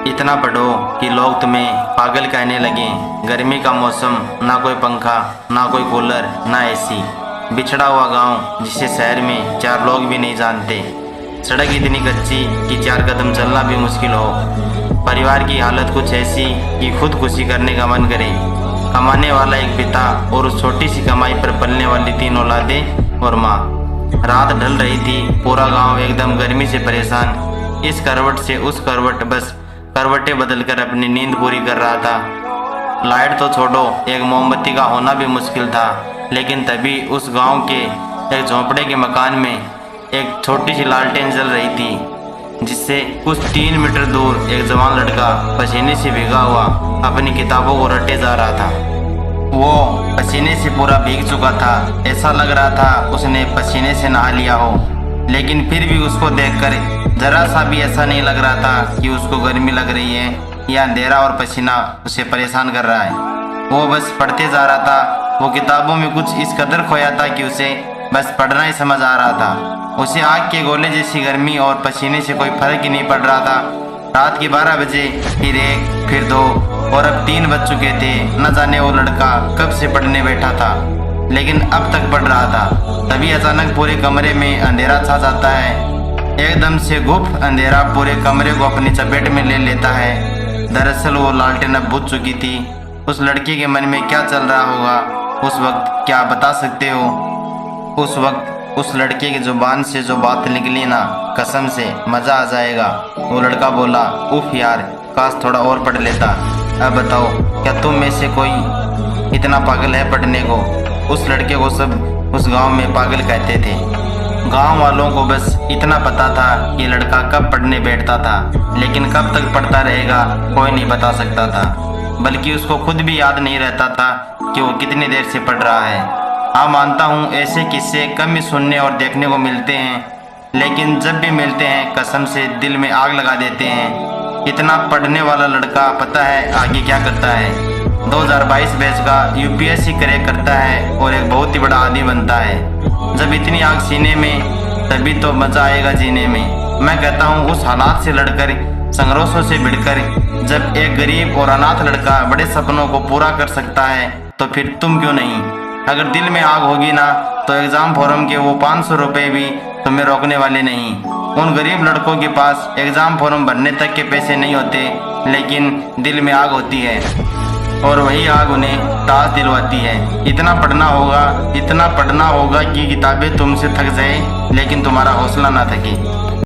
इतना पढ़ो कि लोग तुम्हें पागल कहने लगें। गर्मी का मौसम, ना कोई पंखा, ना कोई कूलर, ना एसी। बिछड़ा हुआ गांव जिसे शहर में 4 लोग भी नहीं जानते। सड़क इतनी कच्ची कि 4 कदम चलना भी मुश्किल हो। परिवार की हालत कुछ ऐसी कि खुदकुशी करने का मन करे। कमाने वाला एक पिता और उस छोटी सी कमाई पर पलने वाली 3 औलादें और माँ। रात ढल रही थी, पूरा गांव एकदम गर्मी से परेशान। इस करवट से उस करवट, बस करवटें बदलकर अपनी नींद पूरी कर रहा था। लाइट तो छोड़ो, एक मोमबत्ती का होना भी मुश्किल था। लेकिन तभी उस गांव के एक झोंपड़े के मकान में एक छोटी सी लालटेन जल रही थी, जिससे कुछ 3 मीटर दूर एक जवान लड़का पसीने से भीगा हुआ अपनी किताबों को रटे जा रहा था। वो पसीने से पूरा भीग चुका था। ऐसा लग रहा था उसने पसीने से नहा लिया हो। लेकिन फिर भी उसको देखकर जरा सा भी ऐसा नहीं लग रहा था कि उसको गर्मी लग रही है या अंधेरा और पसीना उसे परेशान कर रहा है। वो बस पढ़ते जा रहा था। वो किताबों में कुछ इस कदर खोया था कि उसे बस पढ़ना ही समझ आ रहा था। उसे आग के गोले जैसी गर्मी और पसीने से कोई फर्क ही नहीं पड़ रहा था। रात के 12 बजे, फिर 1, फिर 2 और अब 3 बज चुके थे। न जाने वो लड़का कब से पढ़ने बैठा था, लेकिन अब तक पढ़ रहा था। तभी अचानक पूरे कमरे में अंधेरा छा जाता है। एकदम से गुप्त अंधेरा पूरे कमरे को अपनी चपेट में ले लेता है। दरअसल वो लालटेन अब बुझ चुकी थी। उस लड़के के मन में क्या चल रहा होगा उस वक्त, क्या बता सकते हो? उस वक्त उस लड़के की जुबान से जो बात निकली ना, कसम से मजा आ जाएगा। वो लड़का बोला, उफ यार, काश थोड़ा और पढ़ लेता। अब बताओ, क्या तुम में से कोई इतना पागल है पढ़ने को? उस लड़के को सब उस गांव में पागल कहते थे। गांव वालों को बस इतना पता था कि लड़का कब पढ़ने बैठता था, लेकिन कब तक पढ़ता रहेगा कोई नहीं बता सकता था। बल्कि उसको खुद भी याद नहीं रहता था कि वो कितनी देर से पढ़ रहा है। हाँ, मानता हूँ ऐसे किस्से कम ही सुनने और देखने को मिलते हैं, लेकिन जब भी मिलते हैं कसम से दिल में आग लगा देते हैं। इतना पढ़ने वाला लड़का पता है आगे क्या करता है? 2022 बैच का यूपीएससी क्रैक करता है और एक बहुत ही बड़ा आदमी बनता है। जब इतनी आग सीने में, तभी तो मजा आएगा जीने में। मैं कहता हूँ उस हालात से लड़कर, संघर्षों से भिड़कर जब एक गरीब और अनाथ लड़का बड़े सपनों को पूरा कर सकता है, तो फिर तुम क्यों नहीं? अगर दिल में आग होगी ना, तो एग्जाम फॉर्म के वो 500 रुपये भी तुम्हें रोकने वाले नहीं। उन गरीब लड़कों के पास एग्जाम फॉर्म भरने तक के पैसे नहीं होते, लेकिन दिल में आग होती है और वही आग उन्हें ताज दिलवाती है। इतना पढ़ना होगा कि किताबें तुमसे थक जाए, लेकिन तुम्हारा हौसला ना थके।